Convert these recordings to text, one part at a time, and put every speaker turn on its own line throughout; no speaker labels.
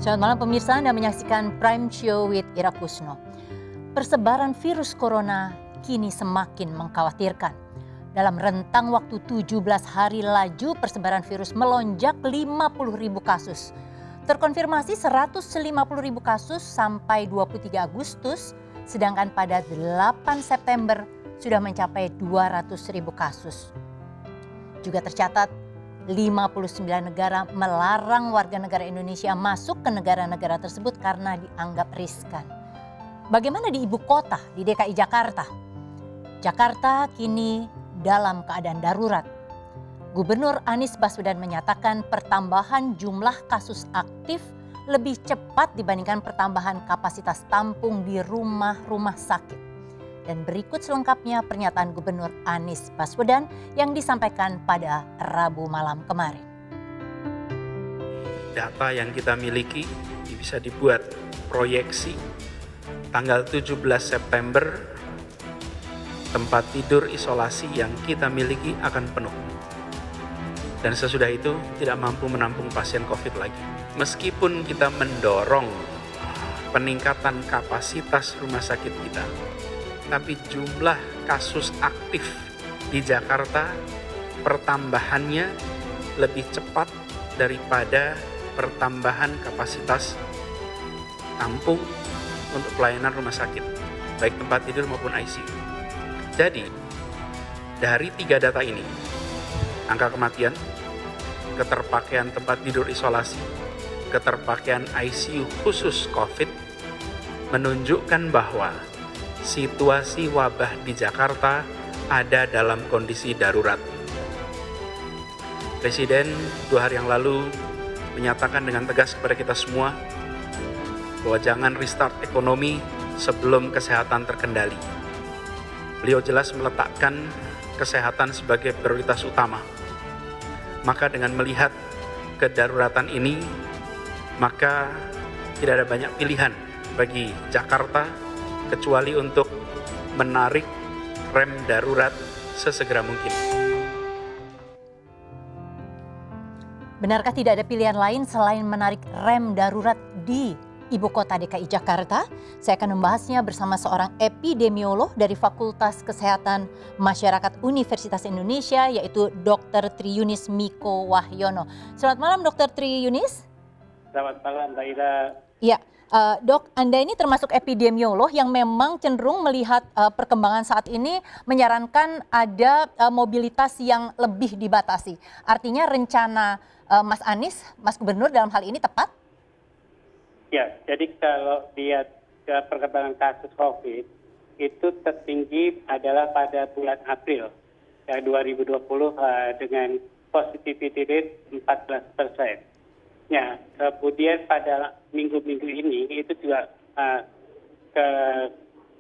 Selamat malam pemirsa, Anda menyaksikan Prime Show with Ira Kusno. Persebaran virus corona kini semakin mengkhawatirkan. Dalam rentang waktu 17 hari laju persebaran virus melonjak 50.000 kasus. Terkonfirmasi 150.000 kasus sampai 23 Agustus, sedangkan pada 8 September sudah mencapai 200.000 kasus. Juga tercatat 59 negara melarang warga negara Indonesia masuk ke negara-negara tersebut karena dianggap riskan. Bagaimana di ibu kota, di DKI Jakarta? Jakarta kini dalam keadaan darurat. Gubernur Anies Baswedan menyatakan pertambahan jumlah kasus aktif lebih cepat dibandingkan pertambahan kapasitas tampung di rumah-rumah sakit. Dan berikut selengkapnya pernyataan Gubernur Anies Baswedan yang disampaikan pada Rabu malam kemarin.
Data yang kita miliki bisa dibuat proyeksi tanggal 17 September tempat tidur isolasi yang kita miliki akan penuh. Dan sesudah itu tidak mampu menampung pasien COVID lagi. Meskipun kita mendorong peningkatan kapasitas rumah sakit kita, tapi jumlah kasus aktif di Jakarta pertambahannya lebih cepat daripada pertambahan kapasitas tampung untuk pelayanan rumah sakit, baik tempat tidur maupun ICU. Jadi, dari 3 data ini, angka kematian, keterpakaian tempat tidur isolasi, keterpakaian ICU khusus COVID, menunjukkan bahwa situasi wabah di Jakarta ada dalam kondisi darurat. Presiden 2 hari yang lalu menyatakan dengan tegas kepada kita semua bahwa jangan restart ekonomi sebelum kesehatan terkendali. Beliau jelas meletakkan kesehatan sebagai prioritas utama. Maka dengan melihat kedaruratan ini, maka tidak ada banyak pilihan bagi Jakarta kecuali untuk menarik rem darurat sesegera mungkin.
Benarkah tidak ada pilihan lain selain menarik rem darurat di Ibu Kota DKI Jakarta? Saya akan membahasnya bersama seorang epidemiolog dari Fakultas Kesehatan Masyarakat Universitas Indonesia, yaitu Dr. Triyunis Miko Wahyono. Selamat malam Dr. Triyunis.
Selamat malam Mbak Ira.
Ya. Dok, Anda ini termasuk epidemiolog yang memang cenderung melihat perkembangan saat ini menyarankan ada mobilitas yang lebih dibatasi. Artinya rencana Mas Anies, Mas Gubernur dalam hal ini tepat?
Ya, jadi kalau lihat perkembangan kasus COVID, itu tertinggi adalah pada bulan April 2020 dengan positivity rate 14%. Ya, kemudian pada minggu-minggu ini itu juga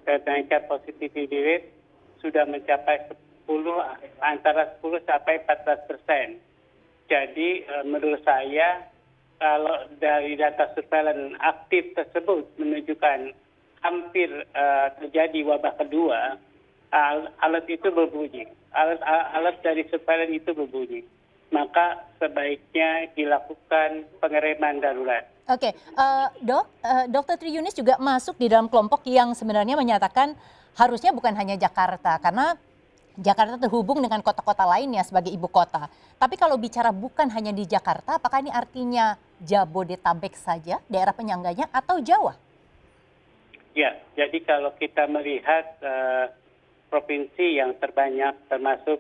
kenaikan positivity rate sudah mencapai antara 10 sampai 14%. Jadi menurut saya kalau dari data surveillance aktif tersebut menunjukkan hampir terjadi wabah kedua, alat itu berbunyi, alat dari surveillance itu berbunyi. Maka sebaiknya dilakukan pengereman darurat.
Oke, Dr. Triyunis juga masuk di dalam kelompok yang sebenarnya menyatakan harusnya bukan hanya Jakarta, karena Jakarta terhubung dengan kota-kota lainnya sebagai ibu kota. Tapi kalau bicara bukan hanya di Jakarta, apakah ini artinya Jabodetabek saja, daerah penyangganya, atau Jawa?
Ya, jadi kalau kita melihat provinsi yang terbanyak termasuk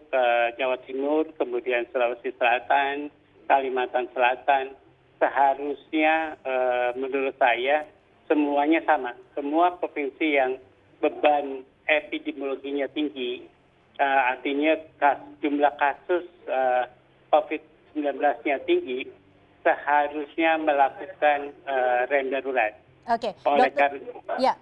Jawa Timur, kemudian Sulawesi Selatan, Kalimantan Selatan, seharusnya menurut saya semuanya sama. Semua provinsi yang beban epidemiologinya tinggi, artinya jumlah kasus COVID-19-nya tinggi, seharusnya melakukan rem darurat.
Oke,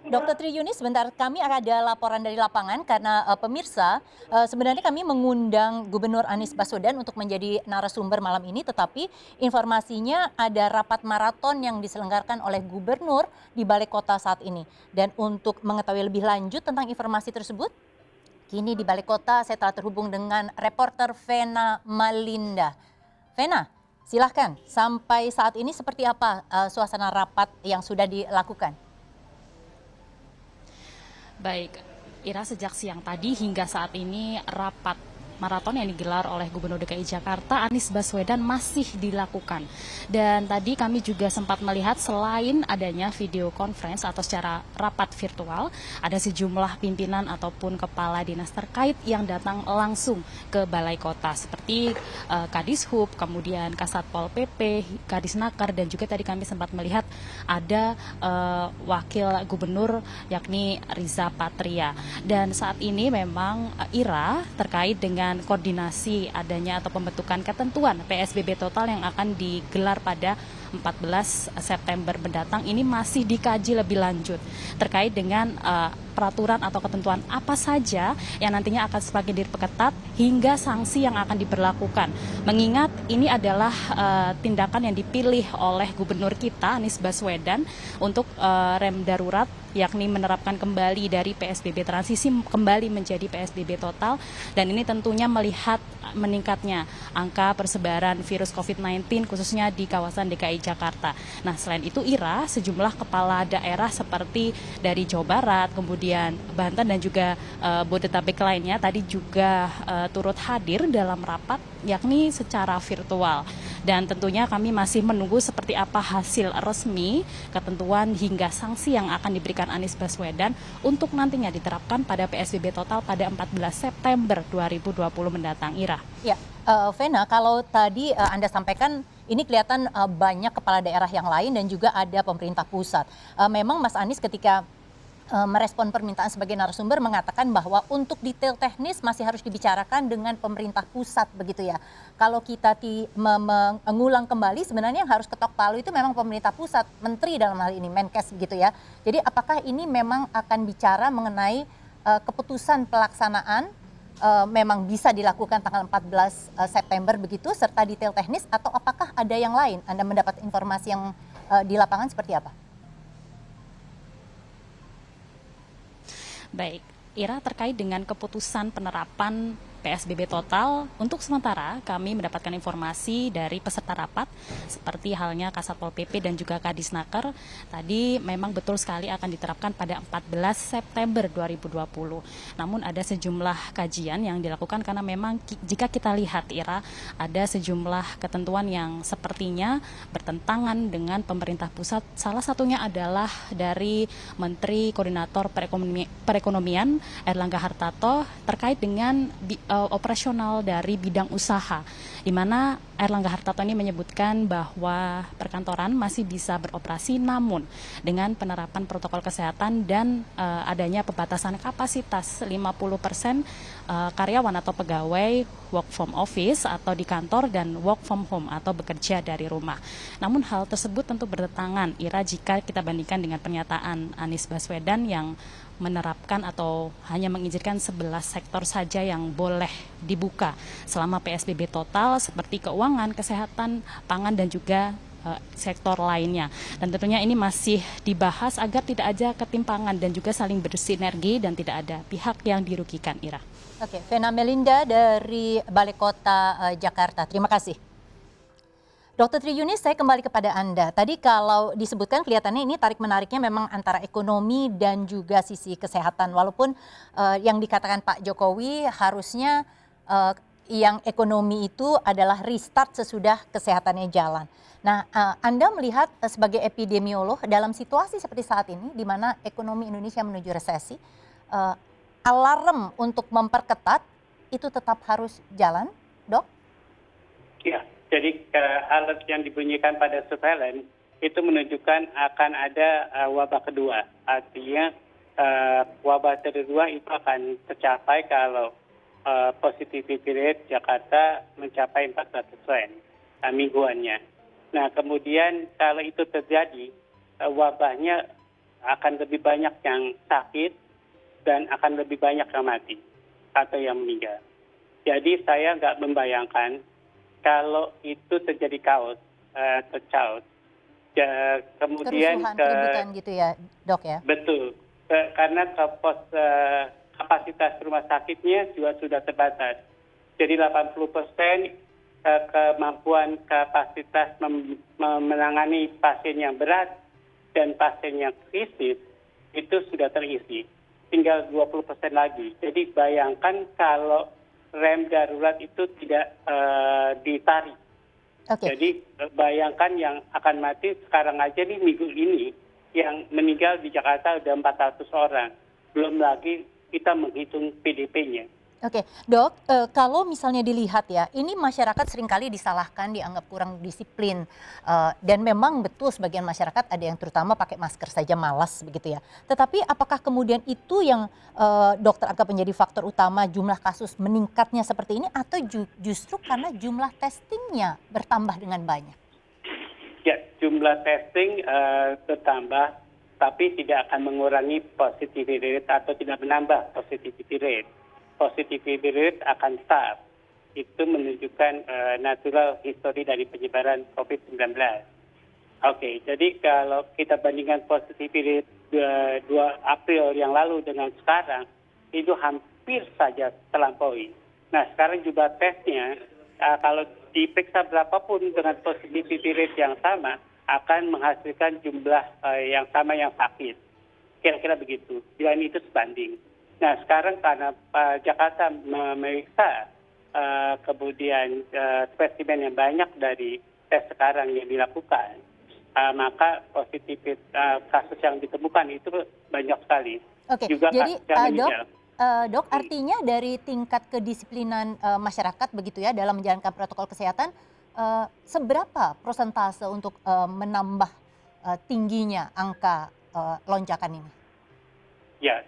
Dr. Triyunis, sebentar kami ada laporan dari lapangan karena pemirsa sebenarnya kami mengundang Gubernur Anies Baswedan untuk menjadi narasumber malam ini, tetapi informasinya ada rapat maraton yang diselenggarakan oleh Gubernur di Balai Kota saat ini. Dan untuk mengetahui lebih lanjut tentang informasi tersebut, kini di Balai Kota saya telah terhubung dengan reporter Vena Malinda. Vena, Silahkan, sampai saat ini seperti apa suasana rapat yang sudah dilakukan?
Baik, Ira, sejak siang tadi hingga saat ini rapat maraton yang digelar oleh Gubernur DKI Jakarta Anies Baswedan masih dilakukan. Dan tadi kami juga sempat melihat selain adanya video conference atau secara rapat virtual, ada sejumlah pimpinan ataupun kepala dinas terkait yang datang langsung ke Balai Kota seperti Kadishub, kemudian Kasatpol PP, Kadisnaker, dan juga tadi kami sempat melihat ada Wakil Gubernur yakni Riza Patria. Dan saat ini memang Ira terkait dengan koordinasi adanya atau pembentukan ketentuan PSBB total yang akan digelar pada 14 September mendatang ini masih dikaji lebih lanjut terkait dengan peraturan atau ketentuan apa saja yang nantinya akan semakin diperketat hingga sanksi yang akan diberlakukan. Mengingat ini adalah tindakan yang dipilih oleh gubernur kita Anies Baswedan untuk rem darurat, yakni menerapkan kembali dari PSBB transisi kembali menjadi PSBB total, dan ini tentunya melihat meningkatnya angka persebaran virus COVID-19 khususnya di kawasan DKI Jakarta. Nah, selain itu Ira, sejumlah kepala daerah seperti dari Jawa Barat, kemudian Banten dan juga Bodetabek lainnya tadi juga turut hadir dalam rapat yakni secara virtual. Dan tentunya kami masih menunggu seperti apa hasil resmi, ketentuan hingga sanksi yang akan diberikan Anies Baswedan untuk nantinya diterapkan pada PSBB total pada 14 September 2020 mendatang, Ira.
Ya, Vena, kalau tadi Anda sampaikan ini kelihatan banyak kepala daerah yang lain dan juga ada pemerintah pusat. Memang Mas Anies ketika merespon permintaan sebagai narasumber mengatakan bahwa untuk detail teknis masih harus dibicarakan dengan pemerintah pusat begitu ya. Kalau kita mengulang kembali sebenarnya yang harus ketok palu itu memang pemerintah pusat, menteri dalam hal ini Menkes begitu ya. Jadi apakah ini memang akan bicara mengenai keputusan pelaksanaan memang bisa dilakukan tanggal 14 September begitu serta detail teknis, atau apakah ada yang lain? Anda mendapat informasi yang di lapangan seperti apa?
Baik, Ira, terkait dengan keputusan penerapan PSBB total, untuk sementara kami mendapatkan informasi dari peserta rapat seperti halnya Kasatpol PP dan juga Kadisnaker. Tadi memang betul sekali akan diterapkan pada 14 September 2020. Namun ada sejumlah kajian yang dilakukan karena memang jika kita lihat, Ira, ada sejumlah ketentuan yang sepertinya bertentangan dengan pemerintah pusat. Salah satunya adalah dari Menteri Koordinator Perekonomian Airlangga Hartarto terkait dengan operasional dari bidang usaha, di mana Airlangga Hartarto ini menyebutkan bahwa perkantoran masih bisa beroperasi namun dengan penerapan protokol kesehatan dan adanya pembatasan kapasitas 50% karyawan atau pegawai work from office atau di kantor dan work from home atau bekerja dari rumah. Namun hal tersebut tentu bertentangan, Ira, jika kita bandingkan dengan pernyataan Anies Baswedan yang menerapkan atau hanya mengizinkan 11 sektor saja yang boleh dibuka selama PSBB total seperti keuangan, kesehatan, pangan dan juga sektor lainnya. Dan tentunya ini masih dibahas agar tidak ada ketimpangan dan juga saling bersinergi dan tidak ada pihak yang dirugikan, Ira.
Oke, Vena Melinda dari Balai Kota Jakarta. Terima kasih. Dr. Tri Yunis, saya kembali kepada Anda. Tadi kalau disebutkan kelihatannya ini tarik-menariknya memang antara ekonomi dan juga sisi kesehatan. Walaupun yang dikatakan Pak Jokowi harusnya yang ekonomi itu adalah restart sesudah kesehatannya jalan. Nah, Anda melihat sebagai epidemiolog dalam situasi seperti saat ini di mana ekonomi Indonesia menuju resesi, alarm untuk memperketat itu tetap harus jalan, Dok?
Ya. Jadi alat yang dibunyikan pada surveillance itu menunjukkan akan ada wabah kedua. Artinya wabah kedua itu akan tercapai kalau positivity rate Jakarta mencapai 14% mingguannya. Nah, kemudian kalau itu terjadi, wabahnya akan lebih banyak yang sakit dan akan lebih banyak yang mati atau yang meninggal. Jadi saya nggak membayangkan kalau itu terjadi chaos, kemudian
keributan gitu ya, Dok ya?
Betul, karena kapasitas rumah sakitnya juga sudah terbatas. Jadi 80% kemampuan kapasitas menangani pasien yang berat dan pasien yang kritis itu sudah terisi. Tinggal 20% lagi. Jadi bayangkan kalau rem darurat itu tidak ditarik.
Oke.
Jadi bayangkan yang akan mati sekarang aja nih minggu ini yang meninggal di Jakarta udah 400 orang. Belum lagi kita menghitung PDP-nya.
Oke, Dok, kalau misalnya dilihat ya, ini masyarakat seringkali disalahkan, dianggap kurang disiplin, dan memang betul sebagian masyarakat ada yang terutama pakai masker saja malas begitu ya. Tetapi apakah kemudian itu yang dokter anggap menjadi faktor utama jumlah kasus meningkatnya seperti ini, atau justru karena jumlah testingnya bertambah dengan banyak?
Ya, jumlah testing bertambah, tapi tidak akan mengurangi positivity rate atau tidak menambah positivity rate. Positivity rate akan tetap. Itu menunjukkan natural history dari penyebaran COVID-19. Oke, jadi kalau kita bandingkan positivity rate 2 April yang lalu dengan sekarang, itu hampir saja terlampaui. Nah, sekarang jumlah tesnya, kalau diperiksa berapapun dengan positivity rate yang sama, akan menghasilkan jumlah yang sama yang sakit. Kira-kira begitu. Dan itu sebanding. Nah, sekarang karena Jakarta memeriksa kemudian spesimen yang banyak dari tes sekarang yang dilakukan, maka positif kasus yang ditemukan itu banyak sekali.
Oke,
Juga
jadi
kasus yang meninggal.
Dok, artinya dari tingkat kedisiplinan masyarakat begitu ya dalam menjalankan protokol kesehatan, seberapa persentase untuk menambah tingginya angka lonjakan ini?
Ya,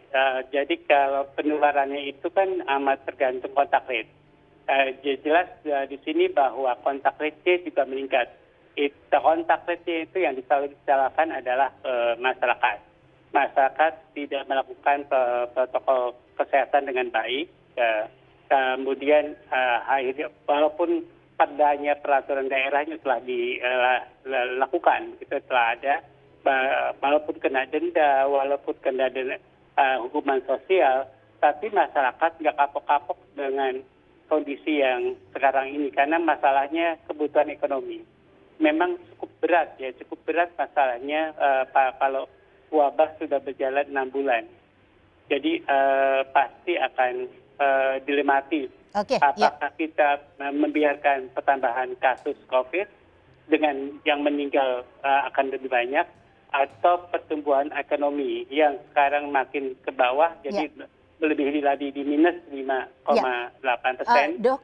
jadi kalau penularannya itu kan amat tergantung kontak rate. Jelas di sini bahwa kontak rate juga meningkat. Kontak rate itu yang disalahkan adalah masyarakat. Masyarakat tidak melakukan protokol kesehatan dengan baik. Kemudian walaupun perdanya peraturan daerahnya telah dilakukan, itu telah ada, walaupun kena denda, walaupun kena hukuman sosial, tapi masyarakat nggak kapok-kapok dengan kondisi yang sekarang ini karena masalahnya kebutuhan ekonomi. Memang cukup berat masalahnya kalau wabah sudah berjalan 6 bulan. Jadi pasti akan dilematis. Apakah kita membiarkan pertambahan kasus COVID dengan yang meninggal akan lebih banyak, atau pertumbuhan ekonomi yang sekarang makin ke bawah, jadi lebih lagi di minus 5,8%.
Dok,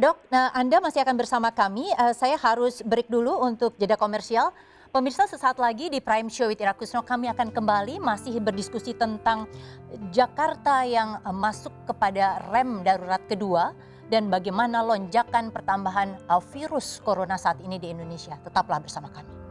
Dok, Anda masih akan bersama kami. Saya harus break dulu untuk jeda komersial. Pemirsa, sesaat lagi di Prime Show with Ira Kusno kami akan kembali masih berdiskusi tentang Jakarta yang masuk kepada rem darurat kedua dan bagaimana lonjakan pertambahan virus corona saat ini di Indonesia. Tetaplah bersama kami.